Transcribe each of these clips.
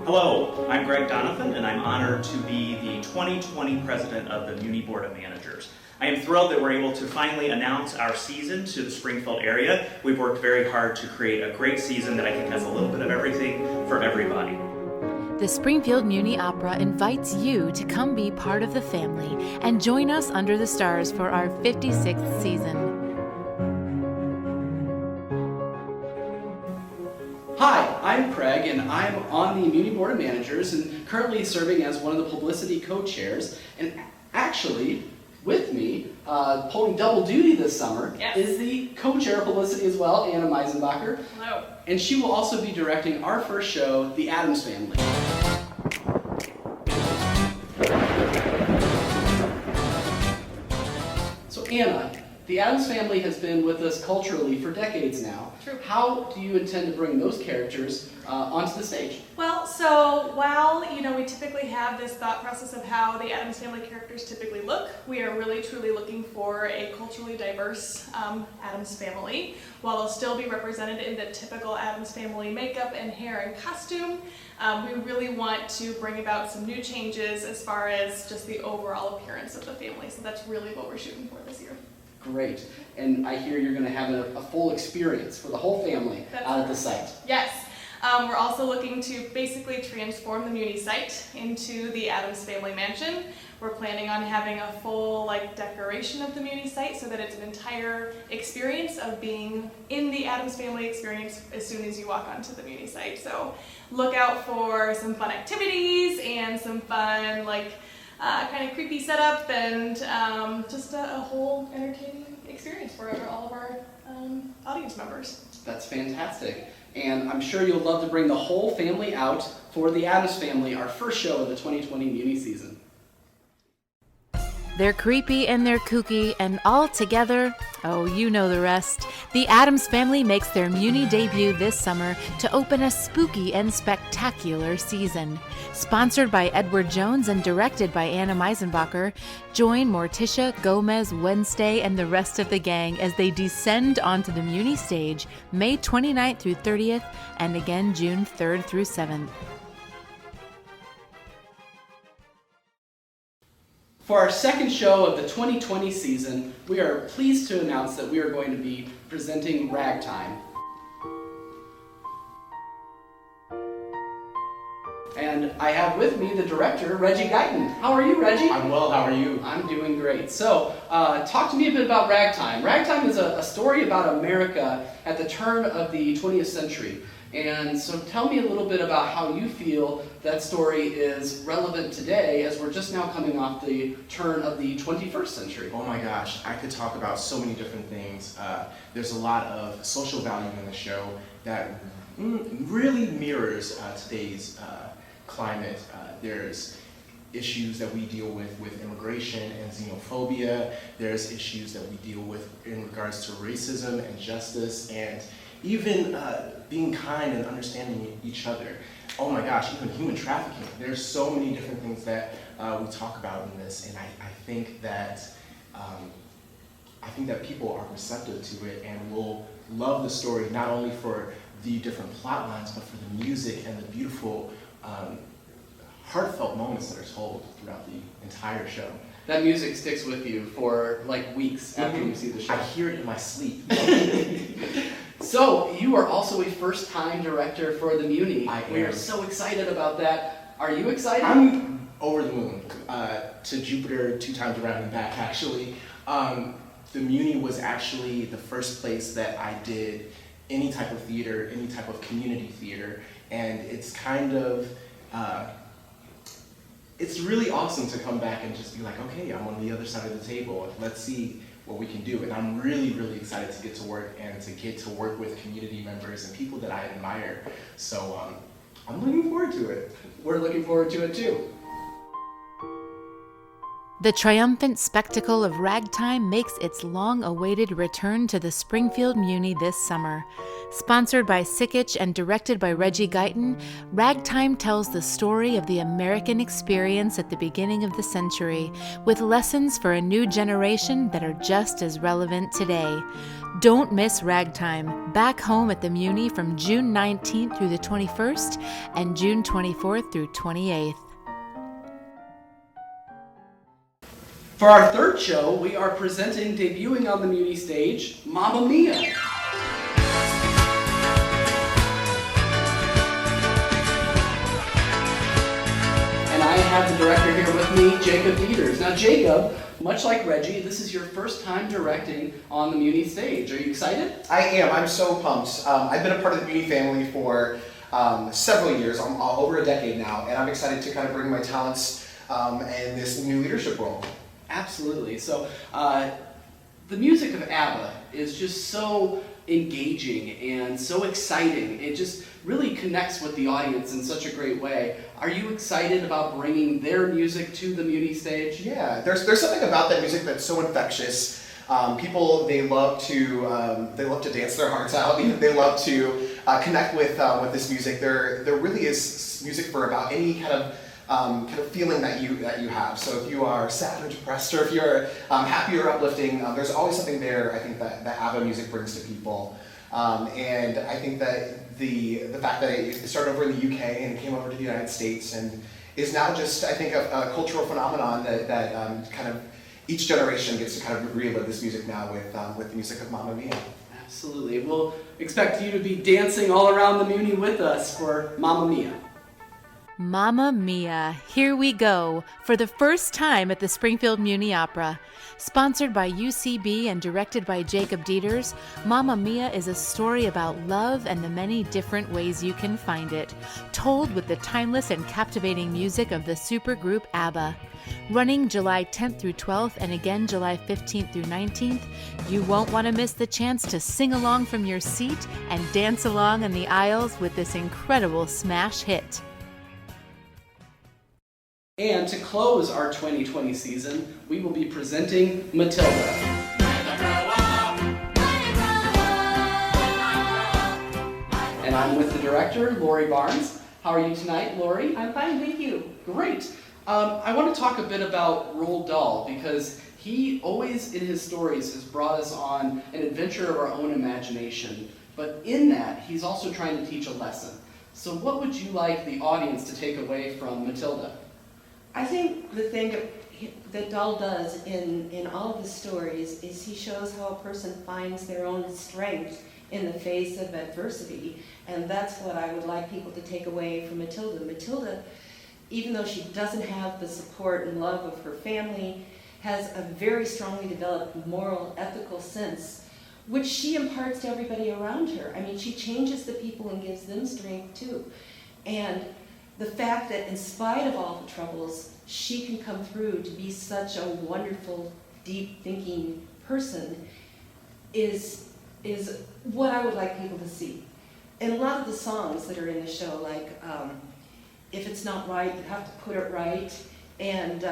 Hello, I'm Greg Donovan, and I'm honored to be the 2020 president of the Muni Board of Managers. I am thrilled that we're able to finally announce our season to the Springfield area. We've worked very hard to create a great season that I think has a little bit of everything for everybody. The Springfield Muni Opera invites you to come be part of the family and join us under the stars for our 56th season. Hi, I'm Craig, and I'm on the Muni Board of Managers and currently serving as one of the publicity co-chairs. And actually, with me, pulling double duty this summer, is the co-chair of publicity as well, Anna Meisenbacher. Hello. And she will also be directing our first show, The Addams Family. So Anna, The Addams Family has been with us culturally for decades now. True. How do you intend to bring those characters onto the stage? Well, so while we typically have this thought process of how the Addams Family characters typically look, we are really truly looking for a culturally diverse Addams Family. While they'll still be represented in the typical Addams Family makeup and hair and costume, we really want to bring about some new changes as far as just the overall appearance of the family. So that's really what we're shooting for this year. Great. And I hear you're going to have a full experience for the whole family out at the site. Yes. We're also looking to basically transform the Muni site into the Addams Family Mansion. We're planning on having a full decoration of the Muni site so that it's an entire experience of being in the Addams Family experience as soon as you walk onto the Muni site. So look out for some fun activities and some fun kind of creepy setup and just a whole entertaining experience for all of our audience members. That's fantastic. And I'm sure you'll love to bring the whole family out for The Addams Family, our first show of the 2020 Muni season. They're creepy and they're kooky, and all together, oh, you know the rest. The Addams Family makes their Muni debut this summer to open a spooky and spectacular season. Sponsored by Edward Jones and directed by Anna Meisenbacher, join Morticia, Gomez, Wednesday, and the rest of the gang as they descend onto the Muni stage May 29th through 30th, and again June 3rd through 7th. For our second show of the 2020 season, we are pleased to announce that we are going to be presenting Ragtime. And I have with me the director, Reggie Guyton. How are you, Reggie? I'm well, how are you? I'm doing great. So, talk to me a bit about Ragtime. Ragtime is a story about America at the turn of the 20th century. And so tell me a little bit about how you feel that story is relevant today as we're just now coming off the turn of the 21st century. Oh my gosh, I could talk about so many different things. There's a lot of social value in the show that really mirrors today's climate. There's issues that we deal with immigration and xenophobia. There's issues that we deal with in regards to racism and justice and even being kind and understanding each other. Oh my gosh, even human trafficking. There's so many different things that we talk about in this, and I think that people are receptive to it and will love the story not only for the different plot lines, but for the music and the beautiful, heartfelt moments that are told throughout the entire show. That music sticks with you for weeks after you see the show. I hear it in my sleep. So, you are also a first-time director for the Muni. I am. We are so excited about that. Are you excited? I'm over the moon. To Jupiter 2 times around and back, actually. The Muni was actually the first place that I did any type of theater, any type of community theater, and it's kind of, it's really awesome to come back and just be like, okay, I'm on the other side of the table, let's see what we can do. And I'm really, really excited to get to work and to get to work with community members and people that I admire. So I'm looking forward to it. We're looking forward to it too. The triumphant spectacle of Ragtime makes its long-awaited return to the Springfield Muni this summer. Sponsored by Sikich and directed by Reggie Guyton, Ragtime tells the story of the American experience at the beginning of the century, with lessons for a new generation that are just as relevant today. Don't miss Ragtime, back home at the Muni from June 19th through the 21st and June 24th through 28th. For our third show, we are presenting, debuting on the Muni stage, Mamma Mia. And I have the director here with me, Jacob Dieters. Now Jacob, much like Reggie, this is your first time directing on the Muni stage. Are you excited? I am. I'm so pumped. I've been a part of the Muni family for several years, over a decade now, and I'm excited to kind of bring my talents and this new leadership role. Absolutely. So, the music of ABBA is just so engaging and so exciting. It just really connects with the audience in such a great way. Are you excited about bringing their music to the Muni stage? Yeah, there's something about that music that's so infectious. People, they love to dance their hearts out. They love to connect with this music. There really is music for about any kind of feeling that you have. So if you are sad or depressed, or if you're happy or uplifting, there's always something there. I think that ABBA music brings to people, and I think that the fact that it started over in the UK and came over to the United States and is now just, I think, a cultural phenomenon that kind of each generation gets to kind of relive this music now with the music of Mamma Mia. Absolutely. We'll expect you to be dancing all around the Muni with us for Mamma Mia. Mamma Mia, here we go, for the first time at the Springfield Muni Opera. Sponsored by UCB and directed by Jacob Dieters, Mamma Mia is a story about love and the many different ways you can find it, told with the timeless and captivating music of the supergroup ABBA. Running July 10th through 12th and again July 15th through 19th, you won't want to miss the chance to sing along from your seat and dance along in the aisles with this incredible smash hit. And to close our 2020 season, we will be presenting Matilda. And I'm with the director, Lori Barnes. How are you tonight, Lori? I'm fine, thank you. Great. I want to talk a bit about Roald Dahl, because he always, in his stories, has brought us on an adventure of our own imagination. But in that, he's also trying to teach a lesson. So what would you like the audience to take away from Matilda? I think the thing that Dahl does in all of his stories is he shows how a person finds their own strength in the face of adversity, and that's what I would like people to take away from Matilda. Matilda, even though she doesn't have the support and love of her family, has a very strongly developed moral, ethical sense, which she imparts to everybody around her. I mean, she changes the people and gives them strength too. And the fact that in spite of all the troubles, she can come through to be such a wonderful, deep thinking person is what I would like people to see. And a lot of the songs that are in the show, like If It's Not Right, You Have to Put It Right, and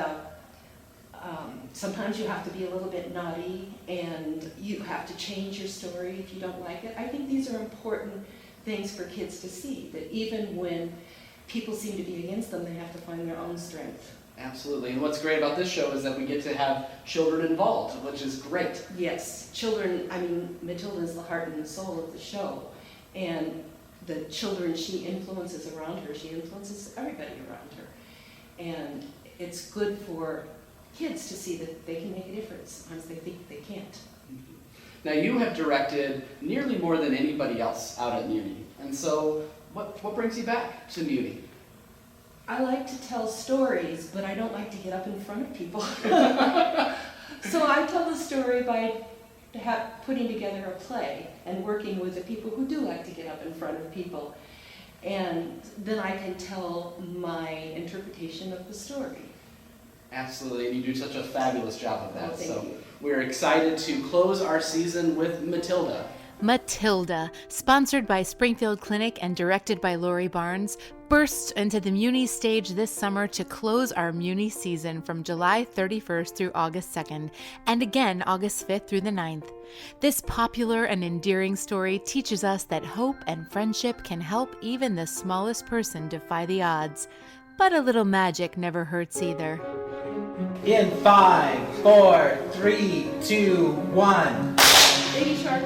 sometimes you have to be a little bit naughty, and you have to change your story if you don't like it. I think these are important things for kids to see, that even when people seem to be against them, they have to find their own strength. Absolutely. And what's great about this show is that we get to have children involved, which is great. Yes, children, I mean, Matilda is the heart and the soul of the show. And the children she influences around her, she influences everybody around her. And it's good for kids to see that they can make a difference. Sometimes they think they can't. Now you have directed nearly more than anybody else out at Muni. And so what brings you back to Muni? I like to tell stories, but I don't like to get up in front of people. So I tell the story by putting together a play and working with the people who do like to get up in front of people. And then I can tell my interpretation of the story. Absolutely, and you do such a fabulous job of that. Oh, thank you. We're excited to close our season with Matilda. Matilda, sponsored by Springfield Clinic and directed by Lori Barnes, burst into the Muni stage this summer to close our Muni season from July 31st through August 2nd, and again August 5th through the 9th. This popular and endearing story teaches us that hope and friendship can help even the smallest person defy the odds. But a little magic never hurts either. In 5, 4, 3, 2, 1. Baby shark.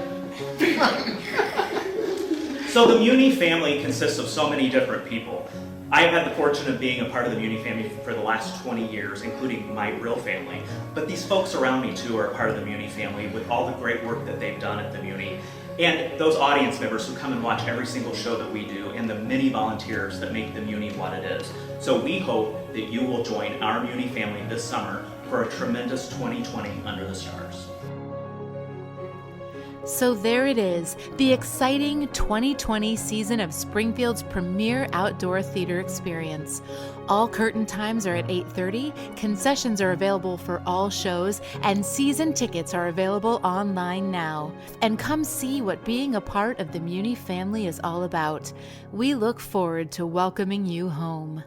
So the Muni family consists of so many different people. I have had the fortune of being a part of the Muni family for the last 20 years, including my real family. But these folks around me too are a part of the Muni family with all the great work that they've done at the Muni. And those audience members who come and watch every single show that we do, and the many volunteers that make the Muni what it is. So we hope that you will join our Muni family this summer for a tremendous 2020 under the stars. So there it is, the exciting 2020 season of Springfield's premier outdoor theater experience. All curtain times are at 8:30, concessions are available for all shows, and season tickets are available online now. And come see what being a part of the Muni family is all about. We look forward to welcoming you home.